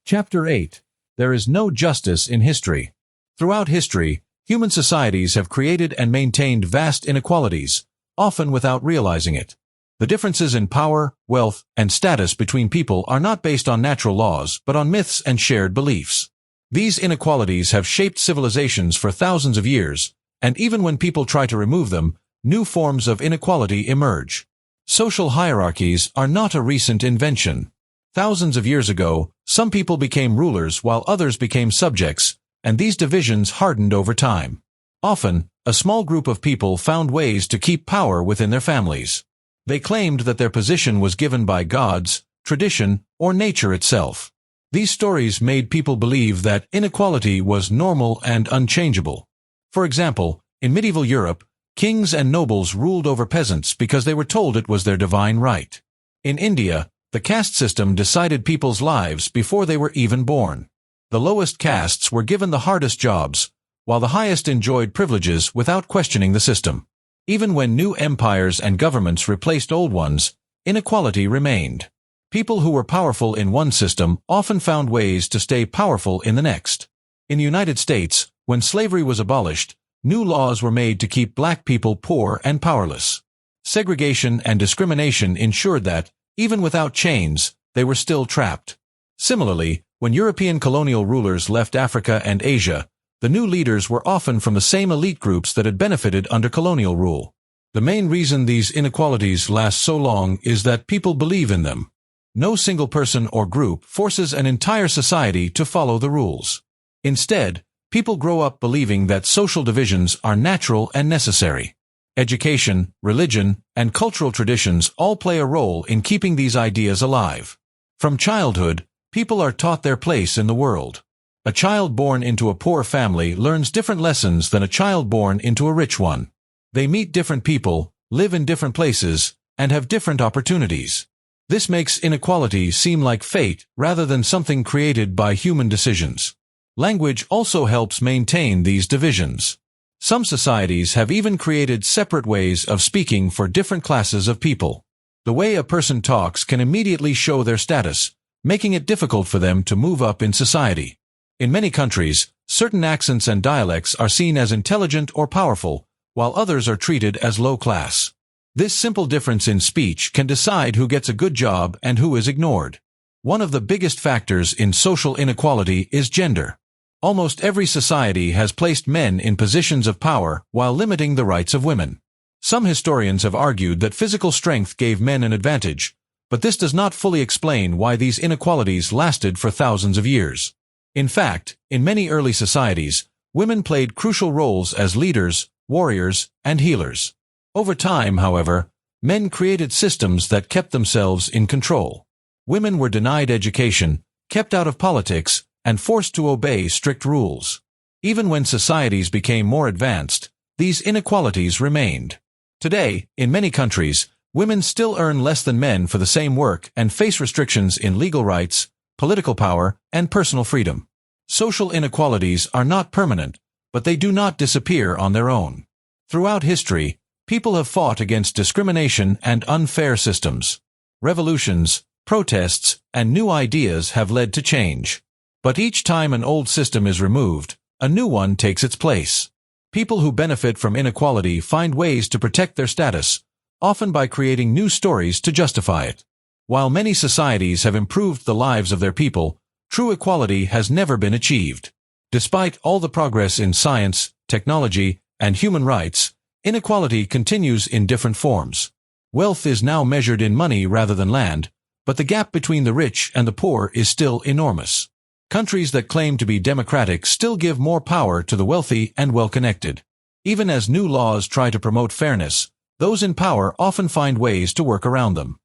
Chapter 8. There is no justice in history. Throughout history, human societies have created and maintained vast inequalities, often without realizing it. The differences in power, wealth, and status between people are not based on natural laws but on myths and shared beliefs. These inequalities have shaped civilizations for thousands of years, and even when people try to remove them, new forms of inequality emerge. Social hierarchies are not a recent invention. Thousands of years ago, some people became rulers while others became subjects, and these divisions hardened over time. Often, a small group of people found ways to keep power within their families. They claimed that their position was given by gods, tradition, or nature itself. These stories made people believe that inequality was normal and unchangeable. For example, in medieval Europe, kings and nobles ruled over peasants because they were told it was their divine right. In India, the caste system decided people's lives before they were even born. The lowest castes were given the hardest jobs, while the highest enjoyed privileges without questioning the system. Even when new empires and governments replaced old ones, inequality remained. People who were powerful in one system often found ways to stay powerful in the next. In the United States, when slavery was abolished, new laws were made to keep black people poor and powerless. Segregation and discrimination ensured that, even without chains, they were still trapped. Similarly, when European colonial rulers left Africa and Asia, the new leaders were often from the same elite groups that had benefited under colonial rule. The main reason these inequalities last so long is that people believe in them. No single person or group forces an entire society to follow the rules. Instead, people grow up believing that social divisions are natural and necessary. Education, religion, and cultural traditions all play a role in keeping these ideas alive. From childhood, people are taught their place in the world. A child born into a poor family learns different lessons than a child born into a rich one. They meet different people, live in different places, and have different opportunities. This makes inequality seem like fate rather than something created by human decisions. Language also helps maintain these divisions. Some societies have even created separate ways of speaking for different classes of people. The way a person talks can immediately show their status, making it difficult for them to move up in society. In many countries, certain accents and dialects are seen as intelligent or powerful, while others are treated as low class. This simple difference in speech can decide who gets a good job and who is ignored. One of the biggest factors in social inequality is gender. Almost every society has placed men in positions of power while limiting the rights of women. Some historians have argued that physical strength gave men an advantage, but this does not fully explain why these inequalities lasted for thousands of years. In fact, in many early societies, women played crucial roles as leaders, warriors, and healers. Over time, however, men created systems that kept themselves in control. Women were denied education, kept out of politics, and forced to obey strict rules. Even when societies became more advanced, these inequalities remained. Today, in many countries, women still earn less than men for the same work and face restrictions in legal rights, political power, and personal freedom. Social inequalities are not permanent, but they do not disappear on their own. Throughout history, people have fought against discrimination and unfair systems. Revolutions, protests, and new ideas have led to change. But each time an old system is removed, a new one takes its place. People who benefit from inequality find ways to protect their status, often by creating new stories to justify it. While many societies have improved the lives of their people, true equality has never been achieved. Despite all the progress in science, technology, and human rights, inequality continues in different forms. Wealth is now measured in money rather than land, but the gap between the rich and the poor is still enormous. Countries that claim to be democratic still give more power to the wealthy and well-connected. Even as new laws try to promote fairness, those in power often find ways to work around them.